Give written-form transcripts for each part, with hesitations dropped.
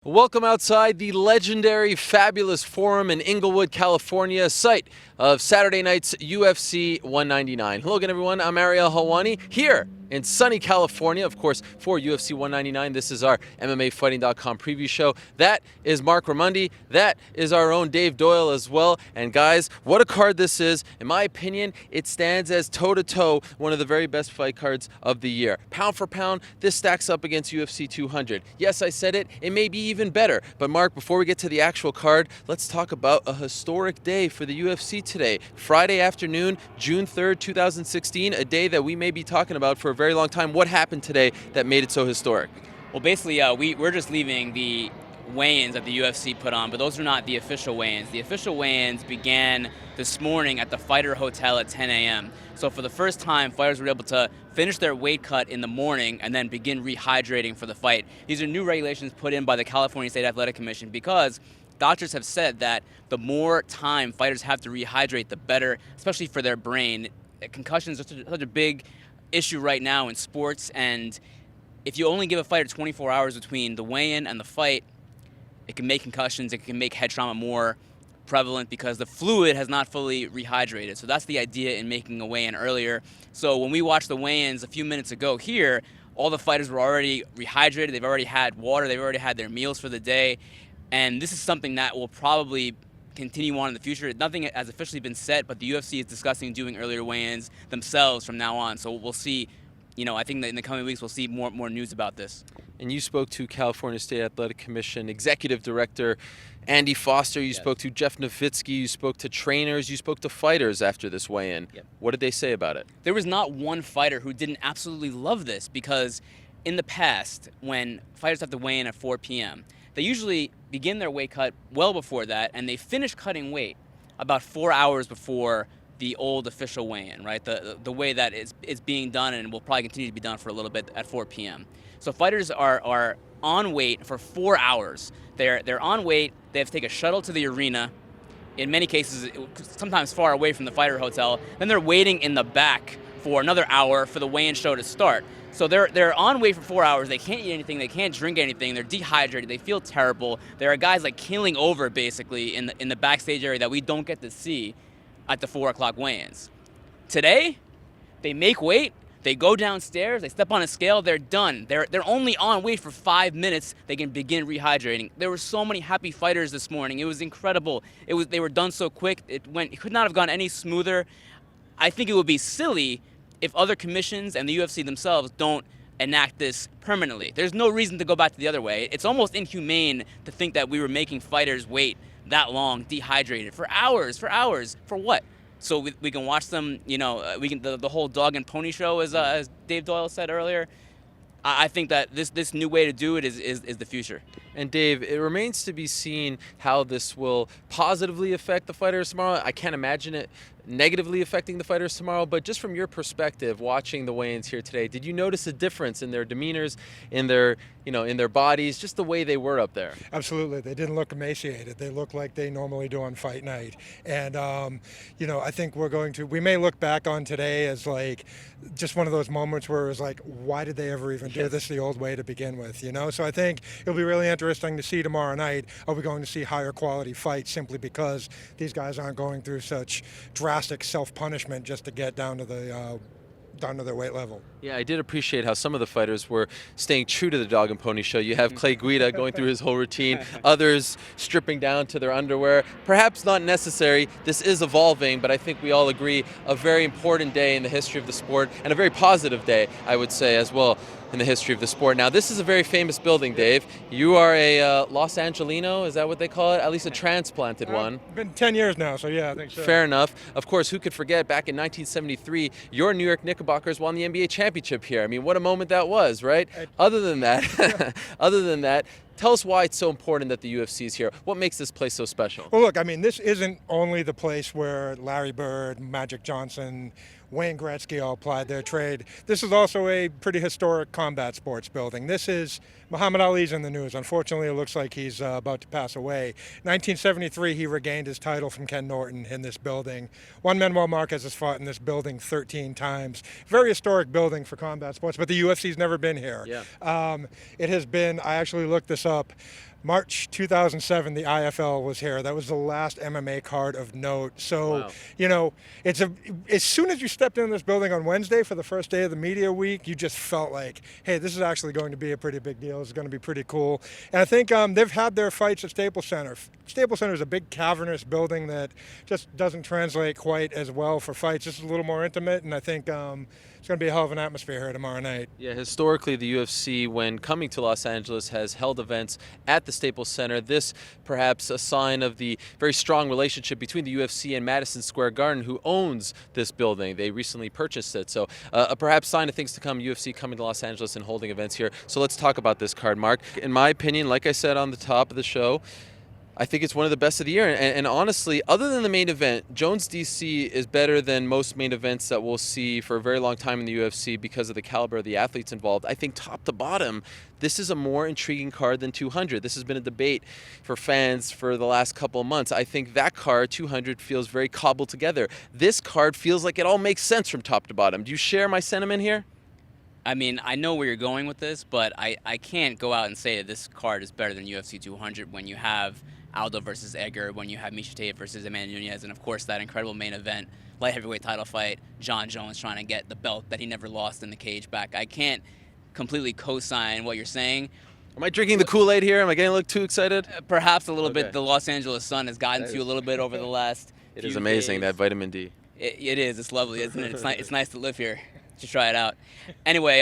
Welcome outside the legendary Fabulous Forum in Inglewood, California, site of Saturday night's UFC 199. Hello again, everyone. I'm Ariel Helwani here in sunny California, of course, for UFC 199. This is our MMAfighting.com preview show. That is Marc Raimondi. That is our own Dave Doyle as well. And guys, what a card this is. In my opinion, it stands as toe-to-toe one of the very best fight cards of the year. Pound for pound, this stacks up against UFC 200. Yes, I said it. It may be even better. But Mark, before we get to the actual card, let's talk about a historic day for the UFC today. Friday afternoon, June 3rd, 2016, a day that we may be talking about for a very long time. What happened today that made it so historic? Well, basically, we're just leaving the weigh-ins that the UFC put on, but those are not the official weigh-ins. The official weigh-ins began this morning at the Fighter Hotel at 10 a.m. So for the first time, fighters were able to finish their weight cut in the morning and then begin rehydrating for the fight. These are new regulations put in by the California State Athletic Commission because doctors have said that the more time fighters have to rehydrate, the better, especially for their brain. Concussions are such a big issue right now in sports, and if you only give a fighter 24 hours between the weigh-in and the fight, it can make concussions, it can make head trauma more prevalent because the fluid has not fully rehydrated. So that's the idea in making a weigh-in earlier. So when we watched the weigh-ins a few minutes ago here, all the fighters were already rehydrated, they've already had water, they've already had their meals for the day, and this is something that will probably continue on in the future. Nothing has officially been set, but the UFC is discussing doing earlier weigh-ins themselves from now on. So we'll see, I think that in the coming weeks we'll see more news about this. And you spoke to California State Athletic Commission Executive Director Andy Foster. You spoke to Jeff Nowitzki. You spoke to trainers. You spoke to fighters after this weigh-in. Yep. What did they say about it? There was not one fighter who didn't absolutely love this because in the past, when fighters have to weigh in at 4 p.m., they usually begin their weight cut well before that, and they finish cutting weight about 4 hours before the old official weigh-in, right? The way that it's being done and will probably continue to be done for a little bit at 4 p.m. So fighters are on weight for 4 hours. They're on weight. They have to take a shuttle to the arena. In many cases, sometimes far away from the fighter hotel. Then they're waiting in the back for another hour for the weigh-in show to start. So they're on weight for 4 hours. They can't eat anything. They can't drink anything. They're dehydrated. They feel terrible. There are guys like keeling over basically in the backstage area that we don't get to see at the 4 o'clock weigh-ins. Today, they make weight. They go downstairs. They step on a scale. They're done. They're only on weight for 5 minutes. They can begin rehydrating. There were so many happy fighters this morning. It was incredible. They were done so quick. It could not have gone any smoother. I think it would be silly if other commissions and the UFC themselves don't enact this permanently. There's no reason to go back to the other way. It's almost inhumane to think that we were making fighters wait that long, dehydrated, for hours, for what? So we can watch them, we can the whole dog and pony show, as Dave Doyle said earlier. I think that this new way to do it is the future. And Dave, it remains to be seen how this will positively affect the fighters tomorrow. I can't imagine it negatively affecting the fighters tomorrow, but just from your perspective, watching the weigh-ins here today, did you notice a difference in their demeanors, in their bodies, just the way they were up there? Absolutely. They didn't look emaciated. They looked like they normally do on fight night. And, I think we may look back on today as like just one of those moments where it was like, why did they ever even do this the old way to begin with, So I think it'll be really interesting to see tomorrow night. Are we going to see higher quality fights simply because these guys aren't going through such drastic self-punishment just to get down to their weight level? Yeah, I did appreciate how some of the fighters were staying true to the dog and pony show. You have Clay Guida going through his whole routine, others stripping down to their underwear. Perhaps not necessary. This is evolving, but I think we all agree a very important day in the history of the sport and a very positive day, I would say, as well, in the history of the sport. Now, this is a very famous building, Dave. You are a Los Angelino, is that what they call it? At least a transplanted one. Been 10 years now, so yeah, I think so. Fair enough. Of course, who could forget, back in 1973, your New York Knickerbockers won the NBA championship here. I mean, what a moment that was, right? Other than that, tell us why it's so important that the UFC is here. What makes this place so special? Well, look, I mean, this isn't only the place where Larry Bird, Magic Johnson, Wayne Gretzky all applied their trade. This is also a pretty historic combat sports building. This is Muhammad Ali's in the news. Unfortunately, it looks like he's about to pass away. 1973, he regained his title from Ken Norton in this building. Juan Manuel Marquez has fought in this building 13 times. Very historic building for combat sports, but the UFC's never been here. Yeah. It has been, I actually looked this up, March 2007, the IFL was here. That was the last MMA card of note. So, Wow. you know, as soon as you stepped into this building on Wednesday for the first day of the media week, you just felt like, hey, this is actually going to be a pretty big deal. It's going to be pretty cool. And I think they've had their fights at Staples Center. Staples Center is a big cavernous building that just doesn't translate quite as well for fights. This is a little more intimate, and I think it's going to be a hell of an atmosphere here tomorrow night. Yeah, historically, the UFC, when coming to Los Angeles, has held events at the Staples Center. This, perhaps, a sign of the very strong relationship between the UFC and Madison Square Garden, who owns this building. They recently purchased it. So, a perhaps sign of things to come, UFC coming to Los Angeles and holding events here. So let's talk about this card, Mark. In my opinion, like I said on the top of the show, I think it's one of the best of the year. And honestly, other than the main event, Jones DC is better than most main events that we'll see for a very long time in the UFC because of the caliber of the athletes involved. I think top to bottom, this is a more intriguing card than 200. This has been a debate for fans for the last couple of months. I think that card, 200, feels very cobbled together. This card feels like it all makes sense from top to bottom. Do you share my sentiment here? I mean, I know where you're going with this, but I can't go out and say that this card is better than UFC 200 when you have Aldo versus Edgar, when you have Misha Tate versus Amanda Nunes, and of course that incredible main event, light heavyweight title fight, John Jones trying to get the belt that he never lost in the cage back. I can't completely co-sign what you're saying. Am I drinking the Kool-Aid here? Am I getting a little too excited? Perhaps a little Okay. bit. The Los Angeles sun has gotten to you a little bit over the last It few is amazing, days. that vitamin D. It is. It's lovely, isn't it? It's nice to live here. Just try it out. Anyway,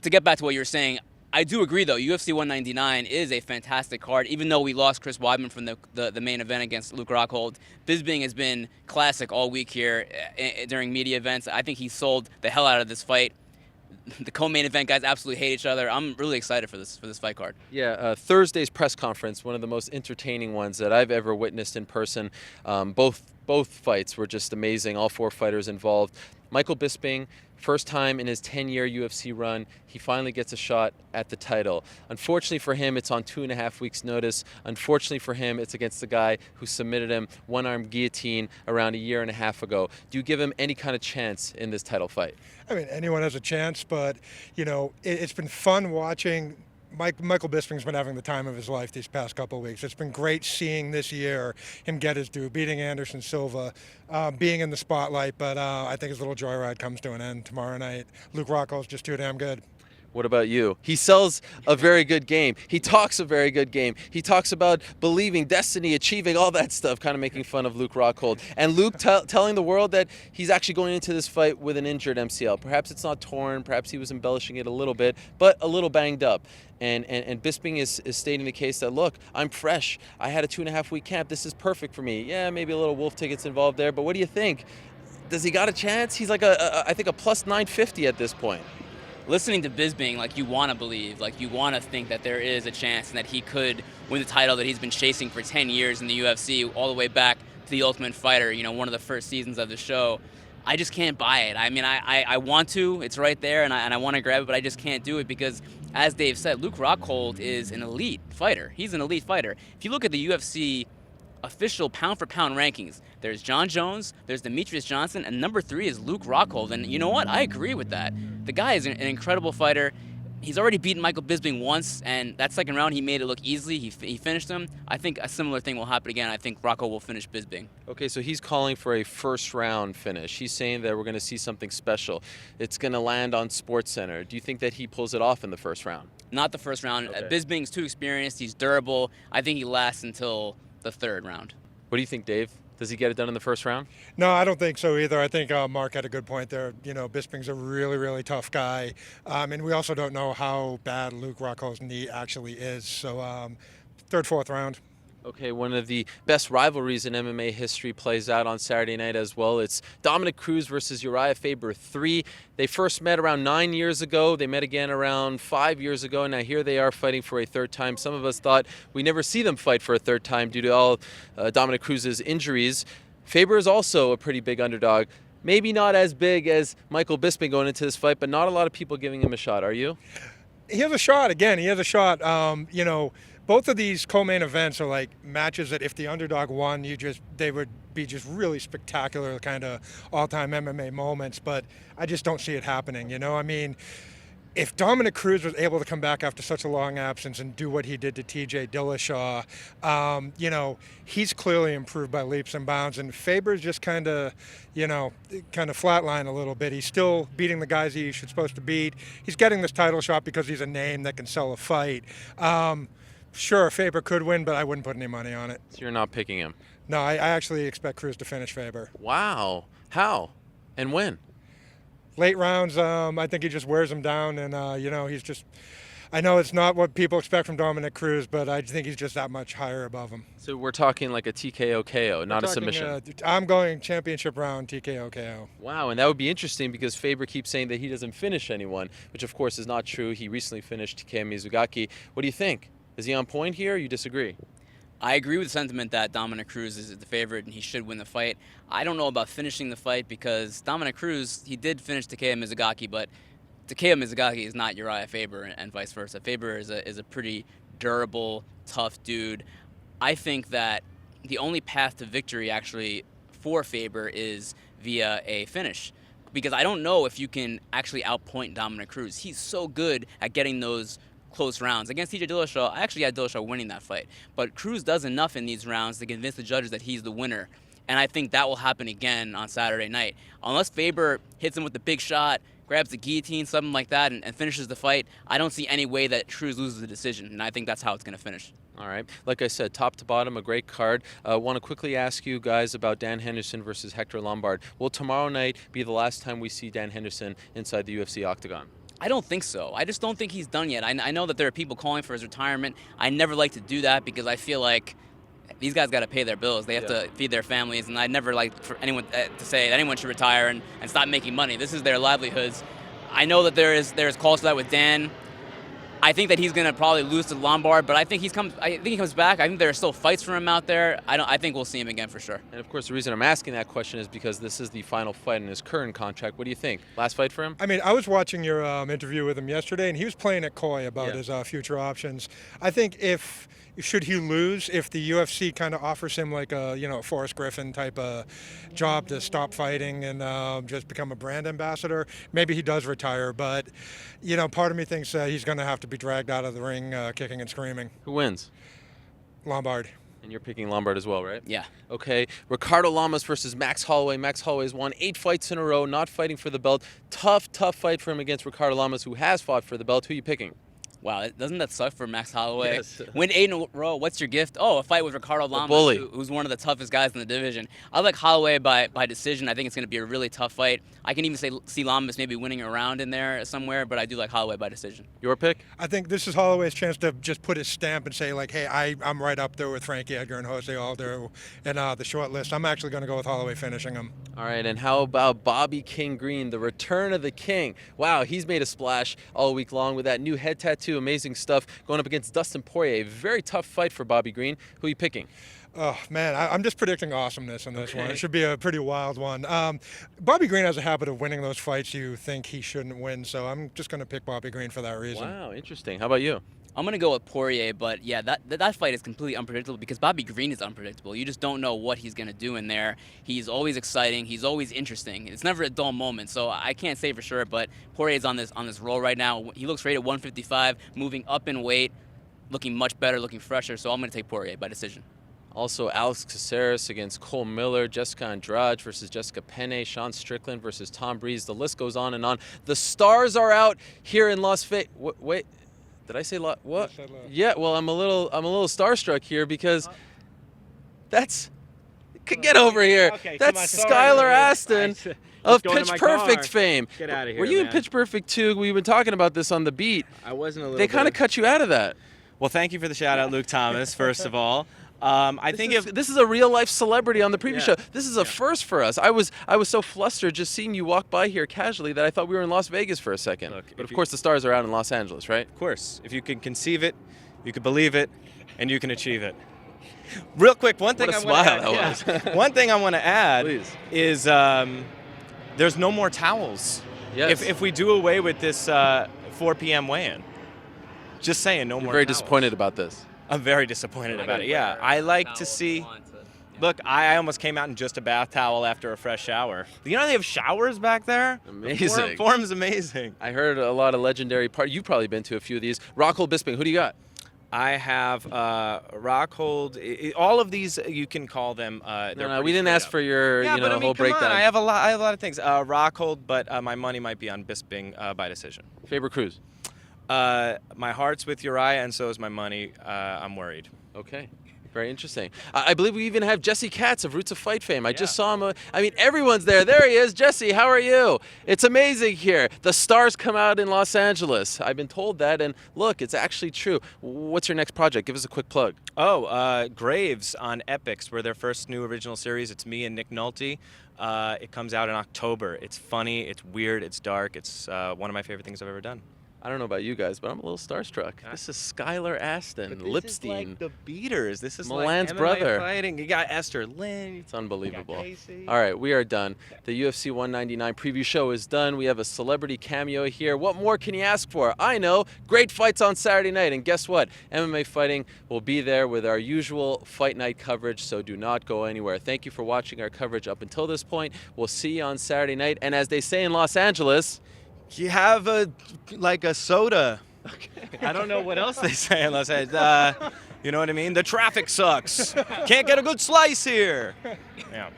to get back to what you were saying, I do agree, though. UFC 199 is a fantastic card. Even though we lost Chris Weidman from the main event against Luke Rockhold, Bisping has been classic all week here during media events. I think he sold the hell out of this fight. The co-main event guys absolutely hate each other. I'm really excited for this fight card. Yeah, Thursday's press conference, one of the most entertaining ones that I've ever witnessed in person. Both fights were just amazing. All four fighters involved. Michael Bisping, first time in his 10-year UFC run, he finally gets a shot at the title. Unfortunately for him, it's on 2.5 weeks' notice. Unfortunately for him, it's against the guy who submitted him one-arm guillotine around 1.5 years ago. Do you give him any kind of chance in this title fight? I mean, anyone has a chance, but, you know, it's been fun watching. Michael Bisping's been having the time of his life these past couple of weeks. It's been great seeing this year him get his due, beating Anderson Silva, being in the spotlight, but I think his little joyride comes to an end tomorrow night. Luke Rockhold's just too damn good. What about you? He sells a very good game. He talks a very good game. He talks about believing, destiny, achieving, all that stuff, kind of making fun of Luke Rockhold. And Luke telling the world that he's actually going into this fight with an injured MCL. Perhaps it's not torn. Perhaps he was embellishing it a little bit, but a little banged up. And Bisping is stating the case that, look, I'm fresh. I had a 2.5-week camp. This is perfect for me. Yeah, maybe a little wolf tickets involved there, but what do you think? Does he got a chance? He's like I think a plus 950 at this point. Listening to Bisping, like, you want to believe, like, you want to think that there is a chance and that he could win the title that he's been chasing for 10 years in the UFC, all the way back to The Ultimate Fighter, you know, one of the first seasons of the show. I just can't buy it. I mean, I want to. It's right there, and I want to grab it, but I just can't do it because, as Dave said, Luke Rockhold is an elite fighter. He's an elite fighter. If you look at the UFC official pound-for-pound rankings, there's John Jones, there's Demetrius Johnson, and number 3 is Luke Rockhold. And you know what? I agree with that. The guy is an incredible fighter. He's already beaten Michael Bisping once, and that second round he made it look easily. He finished him. I think a similar thing will happen again. I think Rockhold will finish Bisping. Okay, so he's calling for a first-round finish. He's saying that we're going to see something special. It's going to land on SportsCenter. Do you think that he pulls it off in the first round? Not the first round. Okay. Bisping's too experienced. He's durable. I think he lasts until the third round. What do you think, Dave? Does he get it done in the first round? No, I don't think so either. I think Mark had a good point there. You know, Bisping's a really, really tough guy. And we also don't know how bad Luke Rockhold's knee actually is. So third, fourth round. Okay, one of the best rivalries in MMA history plays out on Saturday night as well. It's Dominic Cruz versus Uriah Faber 3. They first met around 9 years ago. They met again around 5 years ago. Now here they are fighting for a third time. Some of us thought we never see them fight for a third time due to all Dominic Cruz's injuries. Faber is also a pretty big underdog. Maybe not as big as Michael Bisping going into this fight, but not a lot of people giving him a shot. Are you? He has a shot. Again, he has a shot. You know, both of these co-main events are like matches that if the underdog won, they would be just really spectacular kind of all-time MMA moments, but I just don't see it happening, you know? I mean, if Dominic Cruz was able to come back after such a long absence and do what he did to TJ Dillashaw, he's clearly improved by leaps and bounds. And Faber's just kind of flatline a little bit. He's still beating the guys he's supposed to beat. He's getting this title shot because he's a name that can sell a fight. Sure, Faber could win, but I wouldn't put any money on it. So you're not picking him? No, I actually expect Cruz to finish Faber. Wow. How? And when? Late rounds, I think he just wears him down, and he's just. I know it's not what people expect from Dominic Cruz, but I think he's just that much higher above him. So we're talking like a TKO KO, not a submission. I'm going championship round TKO KO. Wow, and that would be interesting because Faber keeps saying that he doesn't finish anyone, which of course is not true. He recently finished Takeo Mizugaki. What do you think? Is he on point here, or you disagree? I agree with the sentiment that Dominic Cruz is the favorite and he should win the fight. I don't know about finishing the fight because Dominic Cruz, he did finish Takeo Mizugaki, but Takeo Mizugaki is not Uriah Faber and vice versa. Faber is a pretty durable, tough dude. I think that the only path to victory actually for Faber is via a finish, because I don't know if you can actually outpoint Dominic Cruz. He's so good at getting those close rounds. Against TJ Dillashaw, I actually had Dillashaw winning that fight. But Cruz does enough in these rounds to convince the judges that he's the winner. And I think that will happen again on Saturday night. Unless Faber hits him with the big shot, grabs the guillotine, something like that, and finishes the fight, I don't see any way that Cruz loses the decision. And I think that's how it's going to finish. All right. Like I said, top to bottom, a great card. I want to quickly ask you guys about Dan Henderson versus Hector Lombard. Will tomorrow night be the last time we see Dan Henderson inside the UFC octagon? I don't think so. I just don't think he's done yet. I know that there are people calling for his retirement. I never like to do that because I feel like these guys got to pay their bills. They have to feed their families, and I never like for anyone to say that anyone should retire and stop making money. This is their livelihoods. I know that there's calls for that with Dan. I think that he's going to probably lose to Lombard, but I think he comes back. I think there are still fights for him out there. I think we'll see him again for sure. And of course, the reason I'm asking that question is because this is the final fight in his current contract. What do you think? Last fight for him? I mean, I was watching your interview with him yesterday, and he was playing it coy about his future options. I think should he lose, if the UFC kind of offers him like a Forrest Griffin type of job to stop fighting and just become a brand ambassador, maybe he does retire. But part of me thinks he's going to have to be dragged out of the ring kicking and screaming. Who wins? Lombard. And you're picking Lombard as well, right? Yeah. Okay. Ricardo Lamas versus Max Holloway. Max Holloway's won 8 fights in a row, not fighting for the belt. Tough fight for him against Ricardo Lamas, who has fought for the belt. Who are you picking? Wow, doesn't that suck for Max Holloway? Yes. Win 8 in a row. What's your gift? Oh, a fight with Ricardo Lamas, who's one of the toughest guys in the division. I like Holloway by decision. I think it's going to be a really tough fight. I can even see Lamas maybe winning a round in there somewhere, but I do like Holloway by decision. Your pick? I think this is Holloway's chance to just put his stamp and say, like, hey, I'm right up there with Frankie Edgar and Jose Aldo in the short list. I'm actually going to go with Holloway finishing him. All right, and how about Bobby King Green, the return of the king? Wow, he's made a splash all week long with that new head tattoo. Amazing stuff. Going up against Dustin Poirier. Very tough fight for Bobby Green. Who are you picking? Oh, man, I'm just predicting awesomeness in this one. It should be a pretty wild one. Bobby Green has a habit of winning those fights you think he shouldn't win, so I'm just going to pick Bobby Green for that reason. Wow, interesting. How about you? I'm going to go with Poirier, but yeah, that fight is completely unpredictable because Bobby Green is unpredictable. You just don't know what he's going to do in there. He's always exciting. He's always interesting. It's never a dull moment, so I can't say for sure, but Poirier's on this roll right now. He looks great at 155, moving up in weight, looking much better, looking fresher, so I'm going to take Poirier by decision. Also, Alex Caceres against Cole Miller, Jessica Andrade versus Jessica Penne, Sean Strickland versus Tom Breeze. The list goes on and on. The stars are out here in Las Vegas. Wait. Did I say what? Yeah, well, I'm a little starstruck here because get over here. Okay, that's come on, Skylar Astin of going to Pitch my Perfect car. fame. Get out of here. Were you in man. Pitch Perfect too? We've been talking about this on the beat. I wasn't a little. They kind of cut you out of that. Well, thank you for the shout out, Luke Thomas. First of all, This is a real life celebrity on the preview Yeah. show. This is a first for us. I was so flustered just seeing you walk by here casually that I thought we were in Las Vegas for a second. Look, but of course, the stars are out in Los Angeles, right? of course, if you can conceive it, you can believe it, and you can achieve it. Real quick, one thing What a I want to smile add. that was. One thing I want to add Please. is there's no more towels. Yes. If we do away with this 4 p.m. weigh-in, just saying, no You're more. very towels. disappointed about this. I'm very disappointed about it. Yeah, I like to see. Look, I almost came out in just a bath towel after a fresh shower. You know they have showers back there? Amazing. The forum's amazing. I heard a lot of legendary You've probably been to a few of these. Rockhold, Bisping, who do you got? I have Rockhold. All of these you can call them. No, we didn't ask for your but I mean, whole come on, breakdown. I have a lot of things. Rockhold, but my money might be on Bisping by decision. Faber, Cruz. My heart's with Uriah, and so is my money. I'm worried. Okay. Very interesting. I believe we even have Jesse Katz of Roots of Fight fame. I just saw him. I mean, everyone's there. There he is. Jesse, how are you? It's amazing here. The stars come out in Los Angeles. I've been told that, and look, it's actually true. What's your next project? Give us a quick plug. Graves on Epics. We're their first new original series. It's me and Nick Nolte. It comes out in October. It's funny. It's weird. It's dark. It's one of my favorite things I've ever done. I don't know about you guys, but I'm a little starstruck. This is Skylar Astin, This is Lipstein. like the Beaters. This is Milan's like MMA brother. fighting. You got Esther Lynn. It's unbelievable. You got Casey. All right, we are done. The UFC 199 preview show is done. We have a celebrity cameo here. What more can you ask for? I know. Great fights on Saturday night. And guess what? MMA Fighting will be there with our usual fight night coverage, so do not go anywhere. Thank you for watching our coverage up until this point. We'll see you on Saturday night. And as they say in Los Angeles, You have a soda. Okay. I don't know what else they say unless you know what I mean? The traffic sucks. Can't get a good slice here. Yeah.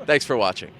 thanks for watching.